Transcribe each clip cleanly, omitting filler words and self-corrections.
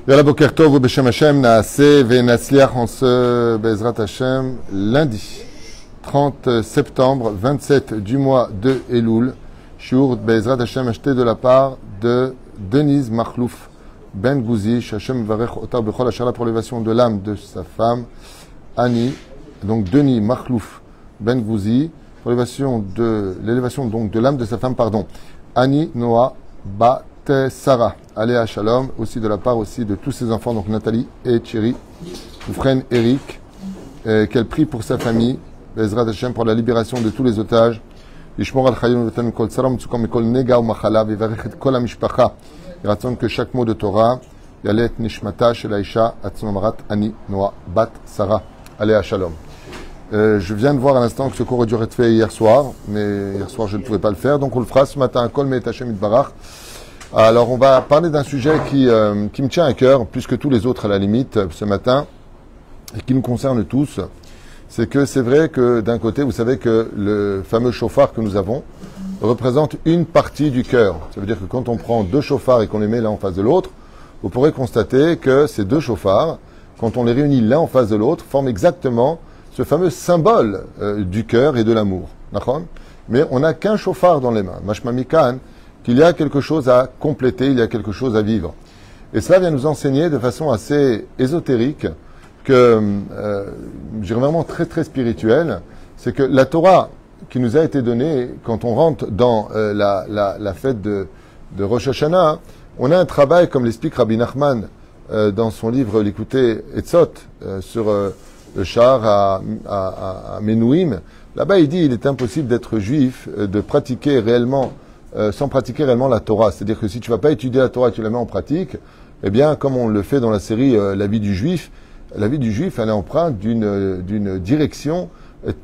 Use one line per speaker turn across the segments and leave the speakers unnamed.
Yalla Boker Tov ou Beshem Hashem Naaseh Ve'Natzliach en ce Bezrat Hashem lundi 30 septembre 27 du mois de Elul Shiur Bezrat Hashem acheté de la part de Denise Makhlouf Ben Gouzi Hashem Varech Otar Bechol Hashara pour l'élévation de l'âme de sa femme Annie, donc Denis Makhlouf Ben Gouzi pour l'élévation donc de l'âme de sa femme Annie Noah Bat Sarah, Aléa Shalom, aussi de la part aussi de tous ses enfants, donc Nathalie et Thierry, Oufren, Eric, qu'elle prie pour sa famille, Bezrat Hashem pour la libération de tous les otages, Yishmor al Chayim Veten Kol Tsaram Tsukom Kol Nega ou Machala, Vivarech Kol HaMishpacha, il attend que chaque mot de Torah, Yalet Nishmata Shel Aisha Atzmamarat Ani Noah Bat Sarah, Aléa Shalom. Je viens de voir à l'instant que ce cours aurait dû être fait hier soir, mais hier soir je ne pouvais pas le faire, donc on le fera ce matin, Kol Me'et Hashem Itbarach. Alors, on va parler d'un sujet qui me tient à cœur, plus que tous les autres à la limite, ce matin, et qui nous concerne tous. C'est que c'est vrai que d'un côté, vous savez que le fameux chauffard que nous avons représente une partie du cœur. Ça veut dire que quand on prend deux chauffards et qu'on les met l'un en face de l'autre, vous pourrez constater que ces deux chauffards, quand on les réunit l'un en face de l'autre, forment exactement ce fameux symbole du cœur et de l'amour. D'accord ? Mais on n'a qu'un chauffard dans les mains. Mashma Mikan, qu'il y a quelque chose à compléter, il y a quelque chose à vivre. Et cela vient nous enseigner de façon assez ésotérique, que je dirais vraiment très très spirituelle, c'est que la Torah qui nous a été donnée, quand on rentre dans la fête de Rosh Hashanah, on a un travail, comme l'explique Rabbi Nachman dans son livre L'Écouté Etzot, sur le char à Menouim. Là-bas, il dit il est impossible d'être juif, de pratiquer réellement sans pratiquer réellement la Torah. C'est-à-dire que si tu ne vas pas étudier la Torah et tu la mets en pratique, eh bien, comme on le fait dans la série La vie du juif, elle est empreinte d'une direction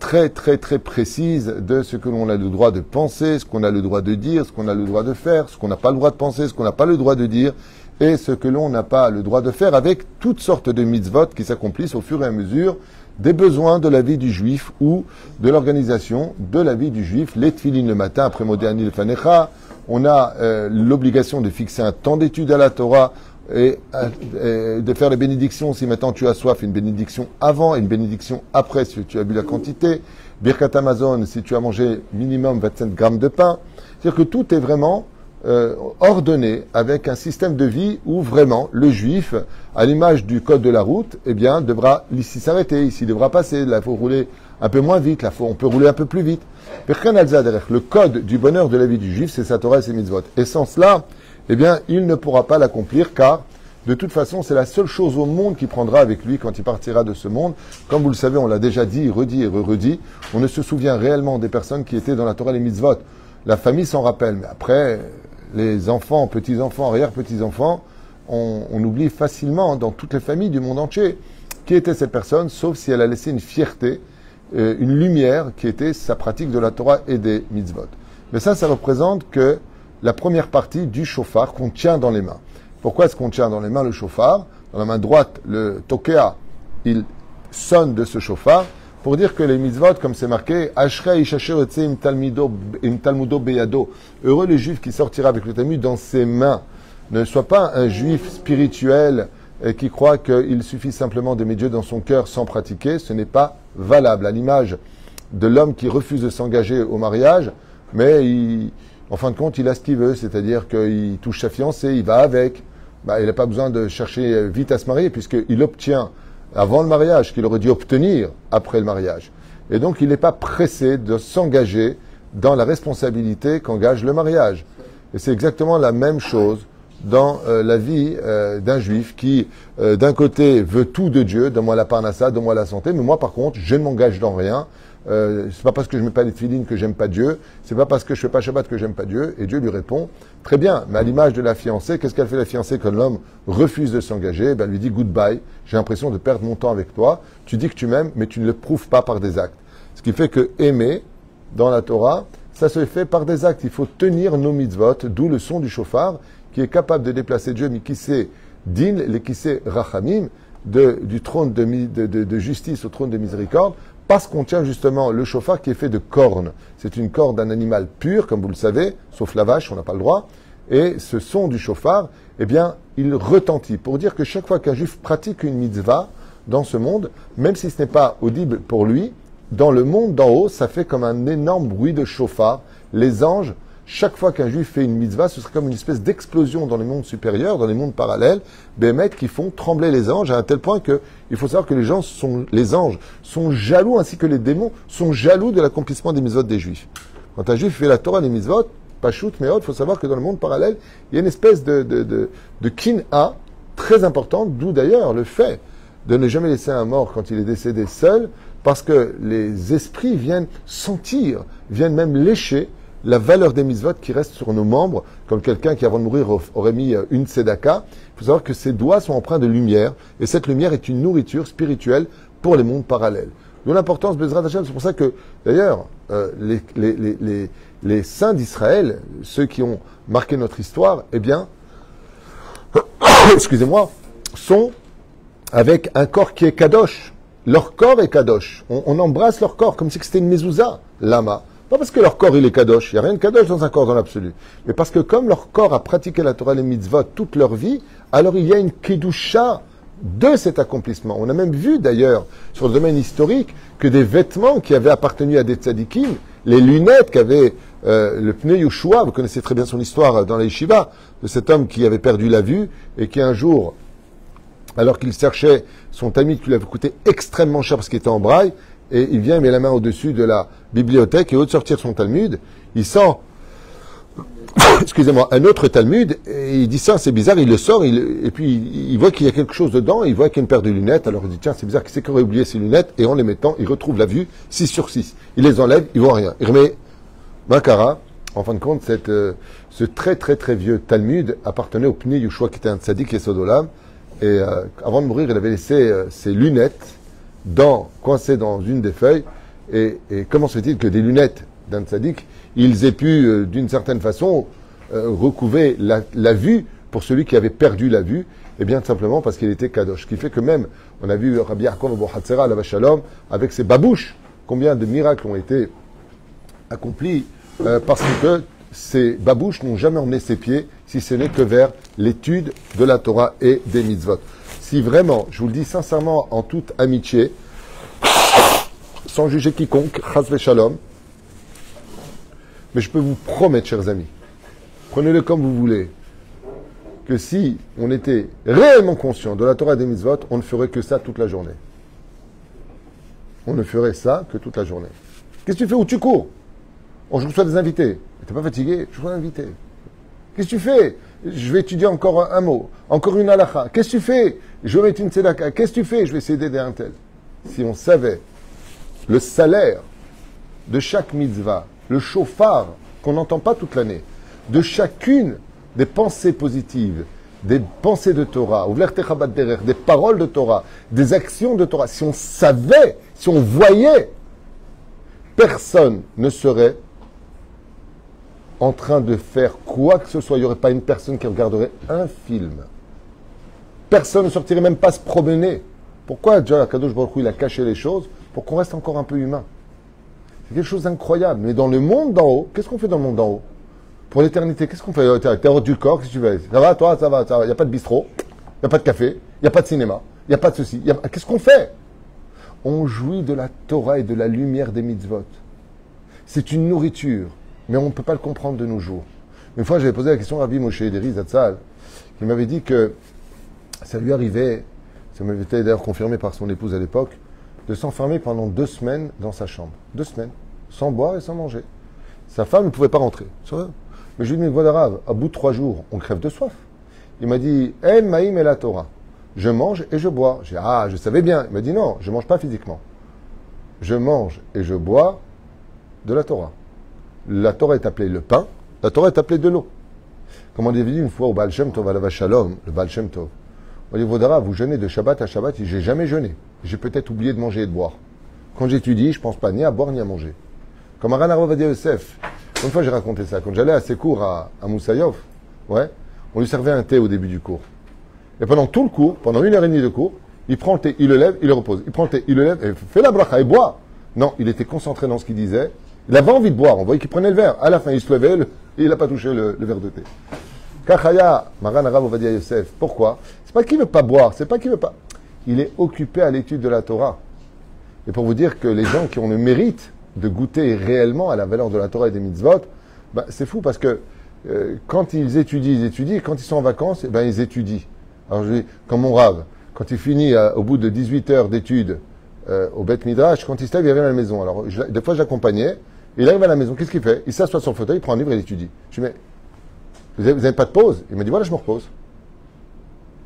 très, très, très précise de ce que l'on a le droit de penser, ce qu'on a le droit de dire, ce qu'on a le droit de faire, ce qu'on n'a pas le droit de penser, ce qu'on n'a pas le droit de dire, et ce que l'on n'a pas le droit de faire avec toutes sortes de mitzvot qui s'accomplissent au fur et à mesure des besoins de la vie du juif ou de l'organisation de la vie du juif. Les tefilines le matin après Modéani le Fanecha, on a l'obligation de fixer un temps d'étude à la Torah et de faire les bénédictions. Si maintenant tu as soif, une bénédiction avant et une bénédiction après si tu as bu la quantité. Birkat Amazon si tu as mangé minimum 25 grammes de pain. C'est-à-dire que tout est vraiment ordonné avec un système de vie où vraiment le juif, à l'image du code de la route, eh bien, devra ici s'arrêter, ici devra passer, là il faut rouler un peu moins vite, là on peut rouler un peu plus vite. Le code du bonheur de la vie du juif, c'est sa Torah et ses mitzvot. Et sans cela, eh bien, il ne pourra pas l'accomplir car, de toute façon, c'est la seule chose au monde qu'il prendra avec lui quand il partira de ce monde. Comme vous le savez, on l'a déjà dit, redit et redit, on ne se souvient réellement des personnes qui étaient dans la Torah et les mitzvot. La famille s'en rappelle, mais après, les enfants, petits-enfants, arrière-petits-enfants, on oublie facilement dans toutes les familles du monde entier qui était cette personne, sauf si elle a laissé une fierté, une lumière qui était sa pratique de la Torah et des mitzvot. Mais ça représente que la première partie du chauffard qu'on tient dans les mains. Pourquoi est-ce qu'on tient dans les mains le chauffard ? Dans la main droite, le tokea, il sonne de ce chauffard pour dire que les mitzvot, comme c'est marqué, Ashrei Ishacher Yotze im Talmudo Beyado, heureux le juif qui sortira avec le Talmud dans ses mains. Ne sois pas un juif spirituel qui croit qu'il suffit simplement d'aimer Dieu dans son cœur sans pratiquer. Ce n'est pas valable. À l'image de l'homme qui refuse de s'engager au mariage, mais en fin de compte, il a ce qu'il veut, c'est-à-dire qu'il touche sa fiancée, il va avec. Il n'a pas besoin de chercher vite à se marier puisqu'il obtient avant le mariage, qu'il aurait dû obtenir après le mariage. Et donc, il n'est pas pressé de s'engager dans la responsabilité qu'engage le mariage. Et c'est exactement la même chose dans la vie d'un juif qui, d'un côté, veut tout de Dieu, donne-moi la parnassa, donne-moi la santé, mais moi, par contre, je ne m'engage dans rien. C'est pas parce que je mets pas les tefilines que j'aime pas Dieu, c'est pas parce que je fais pas Shabbat que j'aime pas Dieu, et Dieu lui répond, très bien, mais à l'image de la fiancée, qu'est-ce qu'elle fait la fiancée quand l'homme refuse de s'engager? Elle lui dit goodbye, j'ai l'impression de perdre mon temps avec toi, tu dis que tu m'aimes, mais tu ne le prouves pas par des actes. Ce qui fait que aimer, dans la Torah, ça se fait par des actes, il faut tenir nos mitzvot, d'où le son du chauffard, qui est capable de déplacer Dieu, mais qui sait din, les qui sait rachamim, du trône de justice au trône de miséricorde, parce qu'on tient justement le chauffard qui est fait de cornes. C'est une corne d'un animal pur, comme vous le savez, sauf la vache, on n'a pas le droit. Et ce son du chauffard, eh bien, il retentit. Pour dire que chaque fois qu'un juif pratique une mitzvah dans ce monde, même si ce n'est pas audible pour lui, dans le monde d'en haut, ça fait comme un énorme bruit de chauffard. Les anges, chaque fois qu'un juif fait une mitzvah, ce serait comme une espèce d'explosion dans les mondes supérieurs, dans les mondes parallèles, bémet, qui font trembler les anges à un tel point que il faut savoir que les anges sont jaloux, ainsi que les démons sont jaloux de l'accomplissement des mitzvot des juifs. Quand un juif fait la Torah des mitzvot, Pashut, Meod, il faut savoir que dans le monde parallèle, il y a une espèce de kin-a très importante, d'où d'ailleurs le fait de ne jamais laisser un mort quand il est décédé seul, parce que les esprits viennent sentir, viennent même lécher la valeur des mitzvot qui restent sur nos membres, comme quelqu'un qui avant de mourir aurait mis une tzedaka. Il faut savoir que ses doigts sont empreints de lumière, et cette lumière est une nourriture spirituelle pour les mondes parallèles. D'où l'importance de Bezrat Hashem. C'est pour ça que, d'ailleurs, les saints d'Israël, ceux qui ont marqué notre histoire, eh bien, excusez-moi, sont avec un corps qui est kadosh. Leur corps est kadosh. On embrasse leur corps comme si c'était une mezouza, lama. Pas parce que leur corps il est kadosh, il n'y a rien de kadosh dans un corps dans l'absolu, mais parce que comme leur corps a pratiqué la Torah et les mitzvot toute leur vie, alors il y a une kedusha de cet accomplissement. On a même vu d'ailleurs sur le domaine historique que des vêtements qui avaient appartenu à des tzadikim, les lunettes qu'avait le pneu Yoshua, vous connaissez très bien son histoire dans la yeshiva, de cet homme qui avait perdu la vue et qui un jour, alors qu'il cherchait son talmud qui lui avait coûté extrêmement cher parce qu'il était en braille, et il vient, il met la main au-dessus de la bibliothèque et au lieu de sortir son talmud, il sent, excusez-moi, un autre talmud, et il dit ça, c'est bizarre, il le sort, et puis il voit qu'il y a quelque chose dedans, il voit qu'il y a une paire de lunettes, alors il dit, tiens, c'est bizarre, qui c'est qui aurait oublié ses lunettes, et en les mettant, il retrouve la vue 6 sur 6. Il les enlève, il voit rien. Il remet Makara. En fin de compte, ce très très très vieux talmud appartenait au Pnei Yoshua, qui était un tzaddik et sodolam, et avant de mourir, il avait laissé ses lunettes coincées dans une des feuilles, et comment se fait-il que des lunettes d'un tzaddik, ils aient pu, d'une certaine façon, recouvrer la vue pour celui qui avait perdu la vue, et bien tout simplement parce qu'il était kadosh. Ce qui fait que même, on a vu Rabbi Yaakov Abu Hatzera, à la Shalom, avec ses babouches, combien de miracles ont été accomplis, parce que ces babouches n'ont jamais emmené ses pieds, si ce n'est que vers l'étude de la Torah et des mitzvot. Si vraiment, je vous le dis sincèrement, en toute amitié, sans juger quiconque, chas v'shalom, mais je peux vous promettre, chers amis, prenez-le comme vous voulez, que si on était réellement conscient de la Torah et des mitzvot, on ne ferait que ça toute la journée. On ne ferait ça que toute la journée. Qu'est-ce que tu fais? Où tu cours? On reçoit des invités. T'es pas fatigué? Je reçois un invité. Qu'est-ce que tu fais? Je vais étudier encore un mot, encore une halakha. Qu'est-ce que tu fais? Je vais mettre une tzedaka. Qu'est-ce que tu fais? Je vais essayer d'aider un tel. Si on savait le salaire de chaque mitzvah, le chauffard qu'on n'entend pas toute l'année, de chacune des pensées positives, des pensées de Torah, des paroles de Torah, des actions de Torah, si on savait, si on voyait, personne ne serait en train de faire quoi que ce soit. Il n'y aurait pas une personne qui regarderait un film. Personne ne sortirait même pas se promener. Pourquoi déjà Kadosh Baruch Hu, il a caché les choses? Pour qu'on reste encore un peu humain. C'est quelque chose d'incroyable. Mais dans le monde d'en haut, qu'est-ce qu'on fait dans le monde d'en haut? Pour l'éternité, qu'est-ce qu'on fait? T'es hors du corps, qu'est-ce que tu fais? Ça va, toi, ça va, ça va. Il n'y a pas de bistrot, il n'y a pas de café, il n'y a pas de cinéma, il n'y a pas de ceci. Qu'est-ce qu'on fait? On jouit de la Torah et de la lumière des mitzvot. C'est une nourriture, mais on ne peut pas le comprendre de nos jours. Une fois, j'avais posé la question à Rabbi Moshe Ederi Zatzal, qui m'avait dit que ça lui arrivait, ça m'avait été d'ailleurs confirmé par son épouse à l'époque, de s'enfermer pendant 2 semaines dans sa chambre. 2 semaines, sans boire et sans manger. Sa femme ne pouvait pas rentrer. Mais je lui ai dit, mais voilà, Rav, à bout de 3 jours, on crève de soif. Il m'a dit, En maïm et la Torah. Je mange et je bois. J'ai dit, ah, je savais bien. Il m'a dit, non, je ne mange pas physiquement. Je mange et je bois de la Torah. La Torah est appelée le pain, la Torah est appelée de l'eau. Comme on avait dit une fois au Baal Shem Tov, à la Shalom, le Baal Shem Tov, on dit, Vodara, vous jeûnez de Shabbat à Shabbat, j'ai jamais jeûné. J'ai peut-être oublié de manger et de boire. Quand j'étudie, je ne pense pas ni à boire ni à manger. Comme Aran Aravadia Yosef, une fois j'ai raconté ça, quand j'allais à ses cours à Moussaïov, ouais, on lui servait un thé au début du cours. Et pendant tout le cours, pendant 1h30 de cours, il prend le thé, il le lève, il le repose. Il prend le thé, il le lève, et fait la bracha et boit. Non, il était concentré dans ce qu'il disait. Il avait envie de boire, on voyait qu'il prenait le verre. À la fin, il se levait, il n'a pas touché le verre de thé. Kachaya, Maran Arav Ovadia Yosef. Pourquoi? C'est pas qu'il veut pas boire, c'est pas qu'il veut pas. Il est occupé à l'étude de la Torah. Et pour vous dire que les gens qui ont le mérite de goûter réellement à la valeur de la Torah et des mitzvot, c'est fou parce que quand ils étudient, et quand ils sont en vacances, ils étudient. Alors je dis, comme mon rave, quand il finit au bout de 18 heures d'études au Beth Midrash, quand il se lève, il revient à la maison. Alors des fois j'accompagnais, il arrive à la maison, qu'est-ce qu'il fait? Il s'assoit sur le fauteuil, il prend un livre et il étudie. Je dis, mais vous n'avez pas de pause? Il me dit, voilà, je me repose.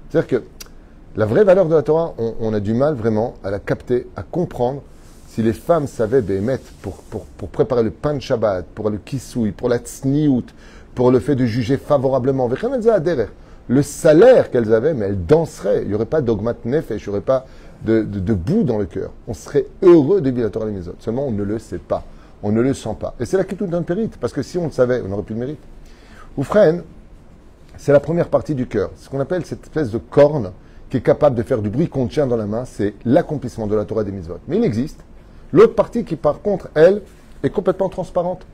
C'est-à-dire que la vraie valeur de la Torah, on a du mal vraiment à la capter, à comprendre. Si les femmes savaient, pour préparer le pain de Shabbat, pour le kissoui, pour la tsniout, pour le fait de juger favorablement, le salaire qu'elles avaient, mais elles danseraient. Il n'y aurait pas d'ogmat nefesh, il n'y aurait pas de boue dans le cœur. On serait heureux de vivre la Torah et les mitzvot. Seulement, on ne le sait pas. On ne le sent pas. Et c'est là qu'il tout donne mérite. Parce que si on le savait, on n'aurait plus de mérite. Oufren, c'est la première partie du cœur. Ce qu'on appelle cette espèce de corne qui est capable de faire du bruit qu'on tient dans la main, c'est l'accomplissement de la Torah et des mitzvot. Mais il existe l'autre partie qui, par contre, elle, est complètement transparente.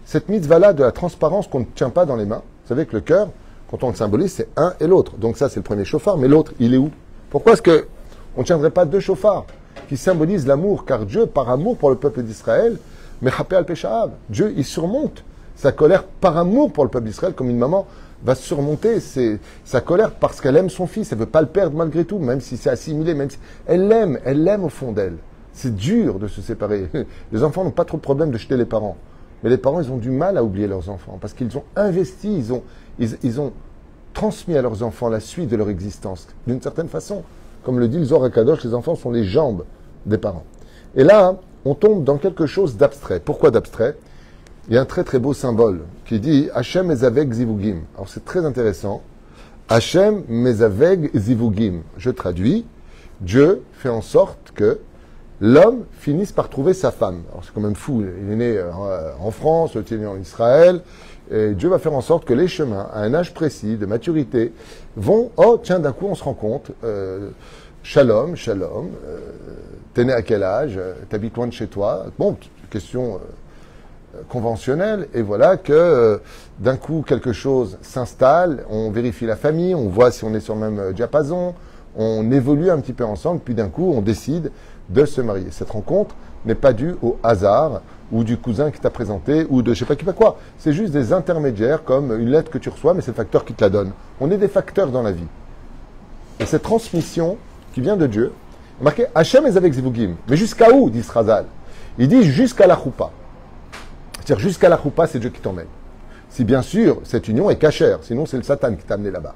Cette mitzvah-là de la transparence qu'on ne tient pas dans les mains, vous savez que le cœur, quand on le symbolise, c'est un et l'autre. Donc ça, c'est le premier chauffard, mais l'autre, il est où? Pourquoi est-ce qu'on ne tiendrait pas deux chauffards qui symbolisent l'amour? Car Dieu, par amour pour le peuple d'Israël, Mechapé al Peshav, Dieu, il surmonte sa colère par amour pour le peuple d'Israël, comme une maman va surmonter sa colère parce qu'elle aime son fils, elle ne veut pas le perdre malgré tout, même si c'est assimilé, même si elle l'aime au fond d'elle. C'est dur de se séparer. Les enfants n'ont pas trop de problème de jeter les parents. Mais les parents, ils ont du mal à oublier leurs enfants parce qu'ils ont investi, ils ont transmis à leurs enfants la suite de leur existence. D'une certaine façon, comme le dit le Zohar HaKadosh, les enfants sont les jambes des parents. Et là, on tombe dans quelque chose d'abstrait. Pourquoi d'abstrait? Il y a un très très beau symbole qui dit Hachem mezaveg zivugim. Alors c'est très intéressant. Hachem mezaveg zivugim. Je traduis. Dieu fait en sorte que l'homme finisse par trouver sa femme. Alors c'est quand même fou. Il est né en France, l'autre est né en Israël. Et Dieu va faire en sorte que les chemins, à un âge précis, de maturité, vont, oh tiens, d'un coup on se rend compte, shalom, t'es né à quel âge, t'habites loin de chez toi. Bon, question conventionnelle. Et voilà que d'un coup quelque chose s'installe, on vérifie la famille, on voit si on est sur le même diapason, on évolue un petit peu ensemble, puis d'un coup on décide de se marier. Cette rencontre n'est pas due au hasard ou du cousin qui t'a présenté ou de je sais pas qui pas quoi. C'est juste des intermédiaires comme une lettre que tu reçois, mais c'est le facteur qui te la donne. On est des facteurs dans la vie. Et cette transmission qui vient de Dieu, marqué Hachem es avec Zivugim. Mais jusqu'à où, dit Srazal? Il dit jusqu'à la choupa. C'est-à-dire jusqu'à la choupa, c'est Dieu qui t'emmène. Si bien sûr, cette union est cachère, sinon c'est le Satan qui t'a amené là-bas.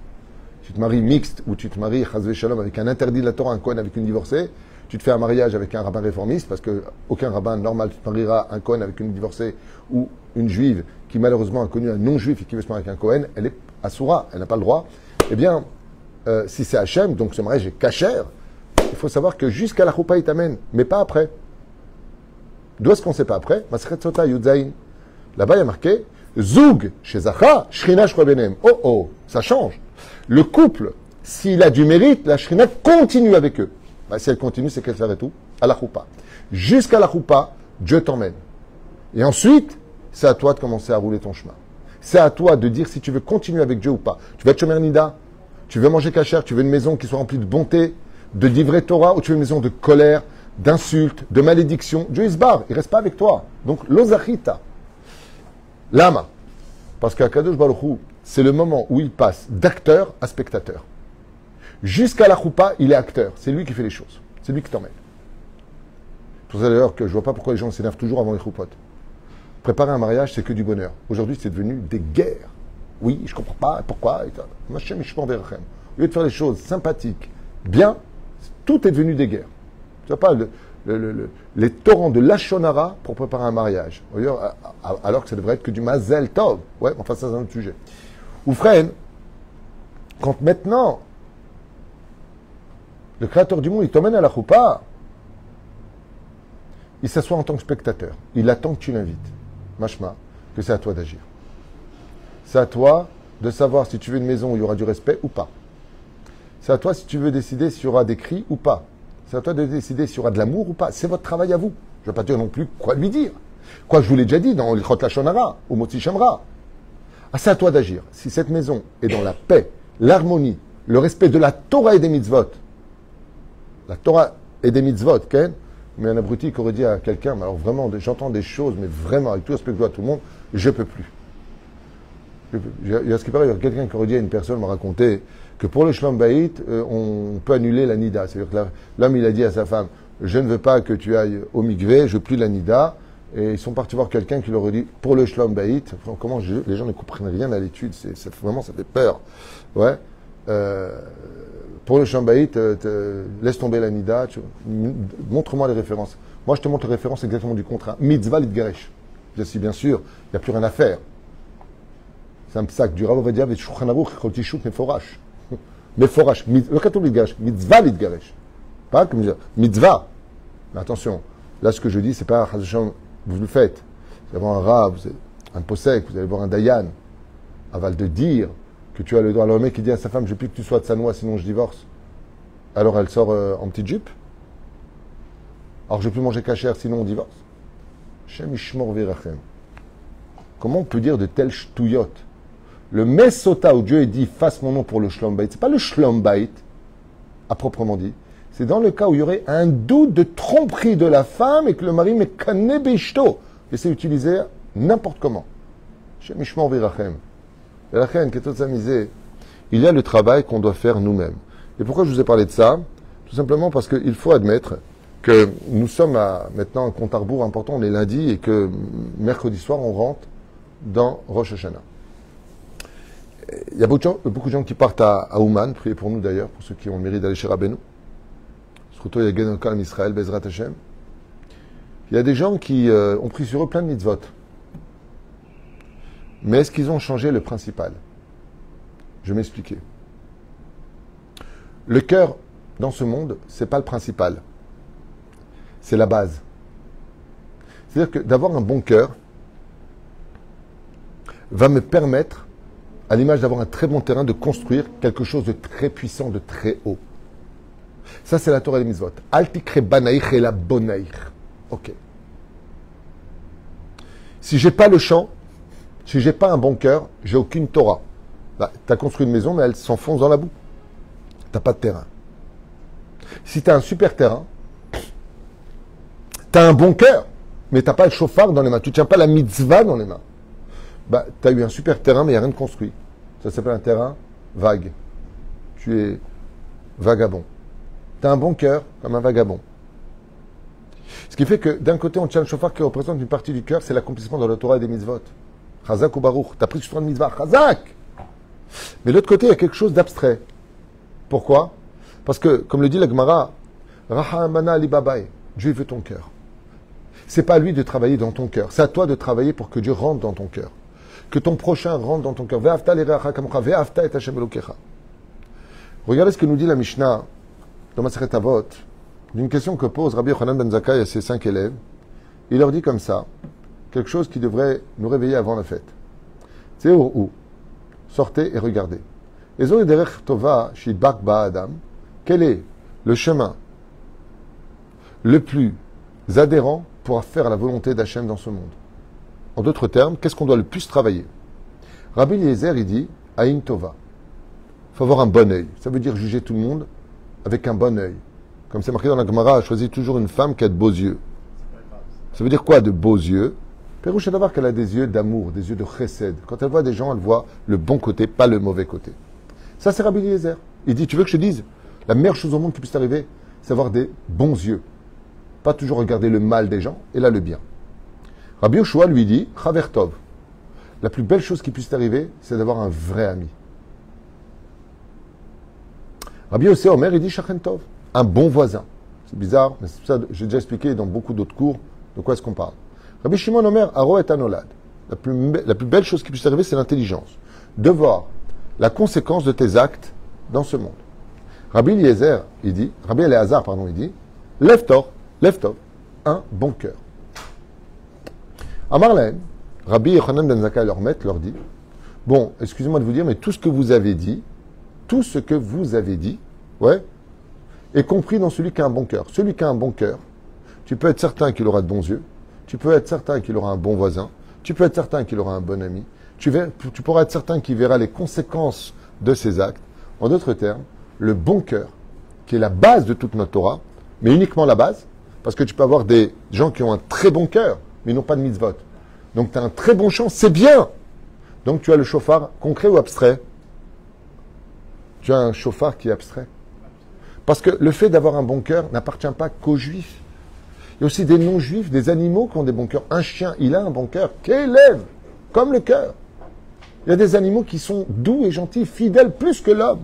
Tu te maries mixte ou tu te maries chazvé shalom avec un interdit de la Torah, un Kohen avec une divorcée, tu te fais un mariage avec un rabbin réformiste, parce qu'aucun rabbin normal, tu te marieras un Kohen avec une divorcée ou une juive qui malheureusement a connu un non-juif et qui veut se marier avec un Kohen, elle est assoura, elle n'a pas le droit. Eh bien, si c'est Hachem, donc ce mariage est cachère, il faut savoir que jusqu'à la choupa, il t'amène, mais pas après. D'où est-ce qu'on ne sait pas après? Maseret Sota Yudzaïn. Là-bas, il y a marqué Zoug chez Zacha, Shrina Shrobenem. Oh oh, ça change. Le couple, s'il a du mérite, la Shrina continue avec eux. Si elle continue, c'est qu'elle s'arrête tout à la choupa. Jusqu'à la choupa, Dieu t'emmène. Et ensuite, c'est à toi de commencer à rouler ton chemin. C'est à toi de dire si tu veux continuer avec Dieu ou pas. Tu veux être Shomer Nida, tu veux manger cachère, tu veux une maison qui soit remplie de bonté, de livrets Torah, ou tu veux une maison de colère, d'insultes, de malédictions. Dieu il se barre, il reste pas avec toi. Donc, l'ozachita. Lama. Parce qu'à Kadosh Baruch Hu, c'est le moment où il passe d'acteur à spectateur. Jusqu'à la choupa, il est acteur. C'est lui qui fait les choses. C'est lui qui t'emmène. C'est pour ça d'ailleurs que je ne vois pas pourquoi les gens s'énervent toujours avant les choupotes. Préparer un mariage, c'est que du bonheur. Aujourd'hui, c'est devenu des guerres. Oui, je ne comprends pas pourquoi. Machem, je Au lieu de faire les choses sympathiques, bien, tout est devenu des guerres. Tu vois pas les torrents de Lachonara pour préparer un mariage. Alors que ça devrait être que du Mazel Tov. Ouais, enfin, ça, c'est un autre sujet. Ou Fren, quand maintenant, le créateur du monde, il t'emmène à la choupa, il s'assoit en tant que spectateur. Il attend que tu l'invites. Mashma, que c'est à toi d'agir. C'est à toi de savoir si tu veux une maison où il y aura du respect ou pas. C'est à toi si tu veux décider s'il y aura des cris ou pas. C'est à toi de décider s'il y aura de l'amour ou pas. C'est votre travail à vous. Je ne vais pas dire non plus quoi lui dire. Quoi, je vous l'ai déjà dit dans l'Ichot Lachon Hara, ou Motzi Shamra. Ah, c'est à toi d'agir. Si cette maison est dans la paix, l'harmonie, le respect de la Torah et des mitzvot, la Torah et des mitzvot, Ken, mais un abruti qui aurait dit à quelqu'un, mais alors vraiment, j'entends des choses, mais vraiment, avec tout respect que je dois à tout le monde, je peux plus. Il y a ce qui paraît, il y a quelqu'un qui aurait dit à une personne, m'a raconté, que pour le Shlom Bayit, on peut annuler la Nida. C'est-à-dire que l'homme, il a dit à sa femme, je ne veux pas que tu ailles au Mikvé, je veux plus la Nida. Et ils sont partis voir quelqu'un qui leur a dit, pour le Shlom Bayit, comment les gens ne comprennent rien à l'étude, vraiment, ça fait peur. Ouais. Pour le Shlom Bayit, laisse tomber la Nida, montre-moi les références. Moi, je te montre les références exactement du contraire. Mitzvah l'itgaresh. Je dis, bien sûr, il n'y a plus rien à faire. C'est un psaque du Rav Ovadia avec Shulchan Aruch, Choltishut, Meforash. Meforash. Le catholique l'itgaresh. Mitzvah l'itgaresh. Pas comme dire, mitzvah. Mais attention, là, ce que je dis, c'est pas vous le faites. Vous allez voir un Rav, un posek, vous allez voir un Dayan. Aval de dire que tu as le droit. Alors le mec qui dit à sa femme, je veux plus que tu sois de sa noix, sinon je divorce. Alors elle sort en petite jupe. Alors je ne veux plus manger cachère, sinon on divorce. Shem Ishmor Virachem. Comment on peut dire de telles ch'touillottes? Le Mesota où Dieu est dit, fasse mon nom pour le Shlom Bayit, c'est pas le Shlom Bayit, à proprement dit. C'est dans le cas où il y aurait un doute de tromperie de la femme et que le mari met kanebeshto. Et c'est utilisé n'importe comment. Shem Ishmor Virachem. Virachem, qui est toute misée. Il y a le travail qu'on doit faire nous-mêmes. Et pourquoi je vous ai parlé de ça? Tout simplement parce qu'il faut admettre que nous sommes à maintenant un compte à rebours important, on est lundi, et que mercredi soir, on rentre dans Rosh Hashanah. Il y a beaucoup de gens qui partent à Ouman, priez pour nous d'ailleurs, pour ceux qui ont le mérite d'aller chez Rabbeinu. Surtout, il y a Genokal Israël, Bezrat Hashem. Il y a des gens qui ont pris sur eux plein de mitzvot. Mais est-ce qu'ils ont changé le principal? Je vais m'expliquer. Le cœur, dans ce monde, c'est pas le principal. C'est la base. C'est-à-dire que d'avoir un bon cœur va me permettre, à l'image d'avoir un très bon terrain, de construire quelque chose de très puissant, de très haut. Ça, c'est la Torah des mitzvot. Altikre banaïch et la bonaïch. Ok. Si j'ai pas le champ, si j'ai pas un bon cœur, j'ai aucune Torah. Bah, tu as construit une maison, mais elle s'enfonce dans la boue. T'as pas de terrain. Si tu as un super terrain, tu as un bon cœur, mais tu n'as pas le chauffard dans les mains. Tu ne tiens pas la mitzvah dans les mains. Bah, tu as eu un super terrain, mais il n'y a rien de construit. Ça s'appelle un terrain vague. Tu es vagabond. Tu as un bon cœur comme un vagabond. Ce qui fait que d'un côté, on tient le chauffard qui représente une partie du cœur, c'est l'accomplissement de la Torah et des mitzvot. Chazak ou Baruch. Tu as pris sur une mitzvah. Chazak! Mais de l'autre côté, il y a quelque chose d'abstrait. Pourquoi? Parce que, comme le dit la Gemara, Rahamana Alibabaï, Dieu veut ton cœur. C'est pas à lui de travailler dans ton cœur. C'est à toi de travailler pour que Dieu rentre dans ton cœur. Que ton prochain rentre dans ton cœur. Regardez ce que nous dit la Mishnah dans Masechet Avot, d'une question que pose Rabbi Yochanan ben Zakkai à ses 5 élèves. Il leur dit comme ça, quelque chose qui devrait nous réveiller avant la fête. C'est où? Sortez et regardez. Quel est le chemin le plus adhérent pour faire la volonté d'Hachem dans ce monde? En d'autres termes, qu'est-ce qu'on doit le plus travailler? Rabbi Eliezer, il dit Aïn Tova. Il faut avoir un bon œil. Ça veut dire juger tout le monde avec un bon œil. Comme c'est marqué dans la Gemara, choisis toujours une femme qui a de beaux yeux. Ça veut dire quoi, de beaux yeux? Pérouche d'avoir qu'elle a des yeux d'amour, des yeux de chesed. Quand elle voit des gens, elle voit le bon côté, pas le mauvais côté. Ça, c'est Rabbi Eliezer. Il dit, tu veux que je te dise, la meilleure chose au monde qui puisse t'arriver, c'est avoir des bons yeux. Pas toujours regarder le mal des gens, et là le bien. Rabbi Yoshua lui dit, Chaver Tov. La plus belle chose qui puisse t'arriver, c'est d'avoir un vrai ami. Rabbi Yossé Omer, il dit Shachen Tov. Un bon voisin. C'est bizarre, mais c'est ça, j'ai déjà expliqué dans beaucoup d'autres cours de quoi est-ce qu'on parle. Rabbi Shimon Omer, Aro et Anolad. La plus belle chose qui puisse t'arriver, c'est l'intelligence. De voir la conséquence de tes actes dans ce monde. Rabbi Eliezer, il dit, Rabbi Eliezer, pardon, il dit, lève tov, un bon cœur. À Marlène, Rabbi Yochanan ben Zakkai leur dit, bon, excusez-moi de vous dire, mais tout ce que vous avez dit, ouais, est compris dans celui qui a un bon cœur. Celui qui a un bon cœur, tu peux être certain qu'il aura de bons yeux, tu peux être certain qu'il aura un bon voisin, tu peux être certain qu'il aura un bon ami, tu pourras être certain qu'il verra les conséquences de ses actes. En d'autres termes, le bon cœur, qui est la base de toute notre Torah, mais uniquement la base, parce que tu peux avoir des gens qui ont un très bon cœur, mais ils n'ont pas de mitzvot. Donc tu as un très bon chant, c'est bien. Donc tu as le shofar concret ou abstrait? Tu as un shofar qui est abstrait. Parce que le fait d'avoir un bon cœur n'appartient pas qu'aux juifs. Il y a aussi des non-juifs, des animaux qui ont des bons cœurs. Un chien, il a un bon cœur, qu'élève, comme le cœur. Il y a des animaux qui sont doux et gentils, fidèles plus que l'homme.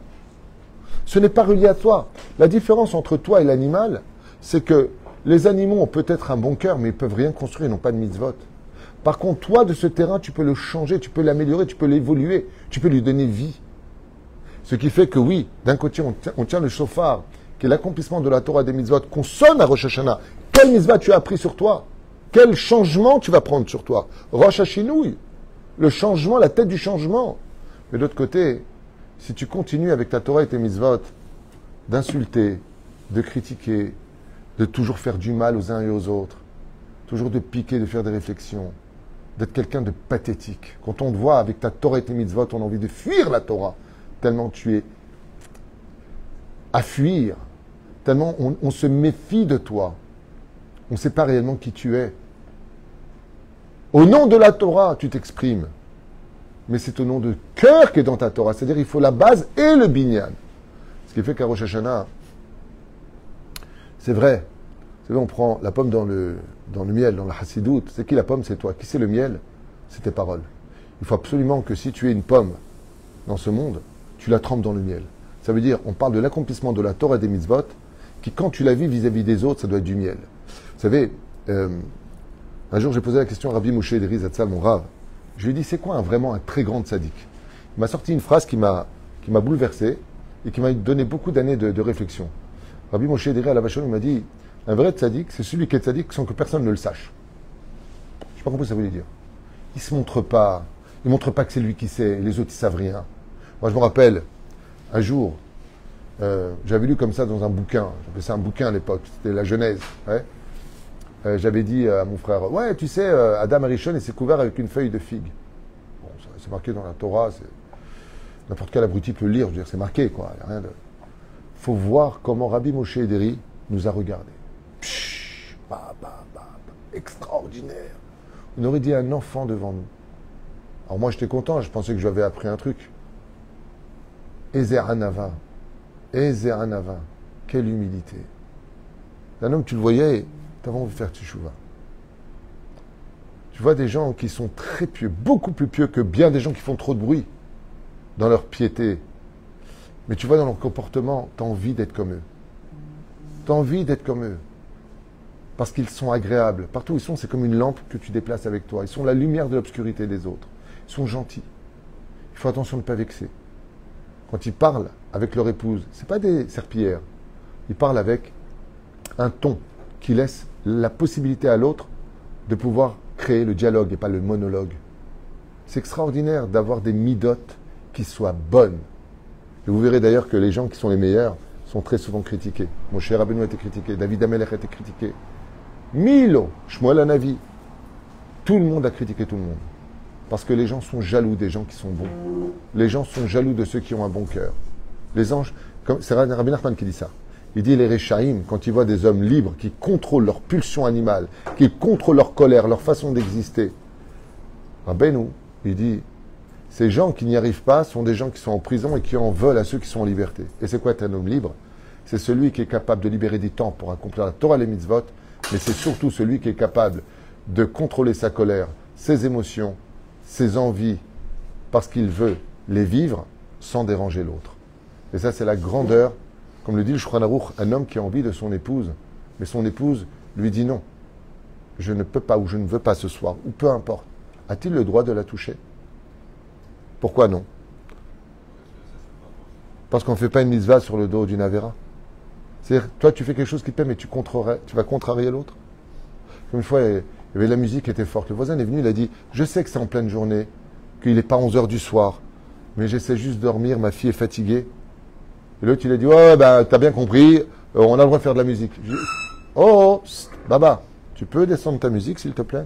Ce n'est pas relié à toi. La différence entre toi et l'animal, c'est que les animaux ont peut-être un bon cœur, mais ils ne peuvent rien construire, ils n'ont pas de mitzvot. Par contre, toi, de ce terrain, tu peux le changer, tu peux l'améliorer, tu peux l'évoluer, tu peux lui donner vie. Ce qui fait que oui, d'un côté, on tient le shofar, qui est l'accomplissement de la Torah des mitzvot, qu'on sonne à Rosh Hashanah. Quel mitzvah tu as appris sur toi? Quel changement tu vas prendre sur toi? Rosh Hashinouï, le changement, la tête du changement. Mais de l'autre côté, si tu continues avec ta Torah et tes mitzvot, d'insulter, de critiquer, de toujours faire du mal aux uns et aux autres, toujours de piquer, de faire des réflexions, d'être quelqu'un de pathétique. Quand on te voit avec ta Torah et tes mitzvot, on a envie de fuir la Torah, tellement tu es à fuir, tellement on se méfie de toi. On ne sait pas réellement qui tu es. Au nom de la Torah, tu t'exprimes. Mais c'est au nom de cœur qui est dans ta Torah. C'est-à-dire il faut la base et le binyan. Ce qui fait qu'à Rosh Hashanah, c'est vrai. Vous savez, on prend la pomme dans le miel, dans la chassidoute. C'est qui la pomme? C'est toi. Qui c'est le miel? C'est tes paroles. Il faut absolument que si tu es une pomme dans ce monde, tu la trempes dans le miel. Ça veut dire, on parle de l'accomplissement de la Torah et des mitzvot, qui quand tu la vis vis-à-vis des autres, ça doit être du miel. Vous savez, un jour j'ai posé la question à Rabbi Moshe Ederi Zatzal, mon Rav. Je lui ai dit, c'est quoi vraiment un très grand tzaddik? Il m'a sorti une phrase qui m'a bouleversé et qui m'a donné beaucoup d'années de réflexion. Rabbi Moshe Ederi à la Vachon, il m'a dit, un vrai tzaddik, c'est celui qui est tzaddik sans que personne ne le sache. Je n'ai pas compris ce que ça voulait dire. Il ne se montre pas. Il ne montre pas que c'est lui qui sait. Les autres, ils ne savent rien. Moi, je me rappelle, un jour, j'avais lu comme ça dans un bouquin. J'appelais ça un bouquin à l'époque. C'était la Genèse. Ouais. J'avais dit à mon frère, ouais, tu sais, Adam Arishon, il s'est couvert avec une feuille de figue. Bon, c'est marqué dans la Torah. N'importe quel abruti peut le lire. Je veux dire, c'est marqué, quoi. Il y a rien de... faut voir comment Rabbi Moshe Ederi nous a regardés. Pshhh, extraordinaire. On aurait dit un enfant devant nous. Alors moi, j'étais content, je pensais que j'avais appris un truc. Ezer Hanava. Ezer Hanava. Quelle humilité. Un homme, tu le voyais, tu avais envie de faire teshuvah. Tu vois des gens qui sont très pieux, beaucoup plus pieux que bien des gens qui font trop de bruit dans leur piété. Mais tu vois dans leur comportement, tu as envie d'être comme eux. Tu as envie d'être comme eux. Parce qu'ils sont agréables. Partout où ils sont, c'est comme une lampe que tu déplaces avec toi. Ils sont la lumière de l'obscurité des autres. Ils sont gentils. Il faut attention de ne pas vexer. Quand ils parlent avec leur épouse, ce n'est pas des serpillères. Ils parlent avec un ton qui laisse la possibilité à l'autre de pouvoir créer le dialogue et pas le monologue. C'est extraordinaire d'avoir des midotes qui soient bonnes. Et vous verrez d'ailleurs que les gens qui sont les meilleurs sont très souvent critiqués. Moshe Rabbeinu a été critiqué, David Amelech a été critiqué. Milo, Shmuel Hanavi. Tout le monde a critiqué tout le monde. Parce que les gens sont jaloux des gens qui sont bons. Les gens sont jaloux de ceux qui ont un bon cœur. Les anges, c'est Rabbi Nachman qui dit ça. Il dit les Réchaïm, quand ils voient des hommes libres qui contrôlent leur pulsion animale, qui contrôlent leur colère, leur façon d'exister. Rabbeinu, il dit, ces gens qui n'y arrivent pas sont des gens qui sont en prison et qui en veulent à ceux qui sont en liberté. Et c'est quoi être un homme libre? C'est celui qui est capable de libérer du temps pour accomplir la Torah et les mitzvot, mais c'est surtout celui qui est capable de contrôler sa colère, ses émotions, ses envies, parce qu'il veut les vivre sans déranger l'autre. Et ça, c'est la grandeur, comme le dit le Shulchan Aruch, un homme qui a envie de son épouse, mais son épouse lui dit non, je ne peux pas ou je ne veux pas ce soir, ou peu importe. A-t-il le droit de la toucher? Pourquoi non? Parce qu'on ne fait pas une mitzvah sur le dos d'une avéra. C'est-à-dire, toi, tu fais quelque chose qui te plaît, mais tu vas contrarier l'autre. Comme une fois, il y avait la musique qui était forte. Le voisin est venu, il a dit, je sais que c'est en pleine journée, qu'il n'est pas 11h du soir, mais j'essaie juste de dormir, ma fille est fatiguée. Et l'autre, il a dit, ouais, bah, t'as bien compris, on a le droit de faire de la musique. Oh, Baba, tu peux descendre ta musique, s'il te plaît?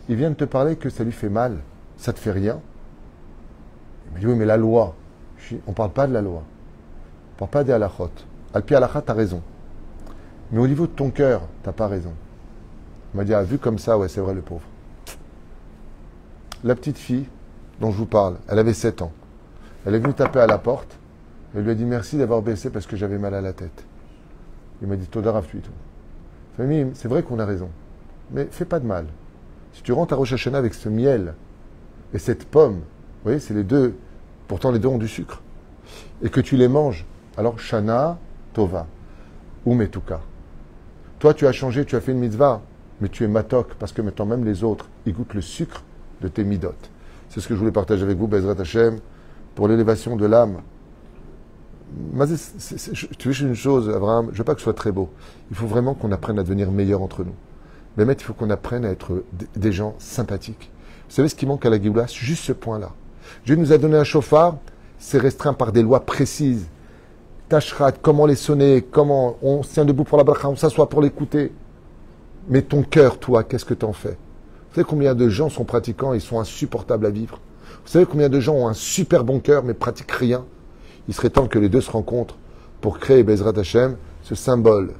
Il vient de te parler que ça lui fait mal. Ça te fait rien? Il me dit, oui, mais la loi. On ne parle pas de la loi. On ne parle pas des halachot. Al-pi halakha, tu as raison. Mais au niveau de ton cœur, tu n'as pas raison. Il m'a dit, ah, vu comme ça, ouais, c'est vrai, le pauvre. La petite fille dont je vous parle, elle avait 7 ans. Elle est venue taper à la porte. Elle lui a dit, merci d'avoir baissé parce que j'avais mal à la tête. Il m'a dit, Toda Rav Tuito. Famille, c'est vrai qu'on a raison. Mais fais pas de mal. Si tu rentres à Rosh Hashanah avec ce miel et cette pomme, vous voyez, c'est les deux, pourtant les deux ont du sucre, et que tu les manges, alors Shana Tova, ou Metuka. Toi, tu as changé, tu as fait une mitzvah, mais tu es matok, parce que maintenant même les autres, ils goûtent le sucre de tes midot. C'est ce que je voulais partager avec vous, Bezrat Hashem, pour l'élévation de l'âme. Tu veux une chose, Abraham, je ne veux pas que ce soit très beau. Il faut vraiment qu'on apprenne à devenir meilleur entre nous. Mais il faut qu'on apprenne à être des gens sympathiques. Vous savez ce qui manque à la Géoula? Juste ce point-là. Dieu nous a donné un chauffard, c'est restreint par des lois précises. Tashrat, comment les sonner, comment on se tient debout pour la bracha, on s'assoit pour l'écouter. Mais ton cœur, toi, qu'est-ce que t'en fais? Vous savez combien de gens sont pratiquants et ils sont insupportables à vivre? Vous savez combien de gens ont un super bon cœur mais pratiquent rien? Il serait temps que les deux se rencontrent pour créer Bezrat Hashem, ce symbole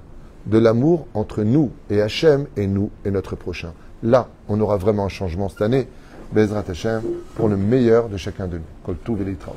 de l'amour entre nous et Hashem et nous et notre prochain. Là, on aura vraiment un changement cette année, Bezrat Hashem, pour le meilleur de chacun de nous. Kol Tuv et Litraot.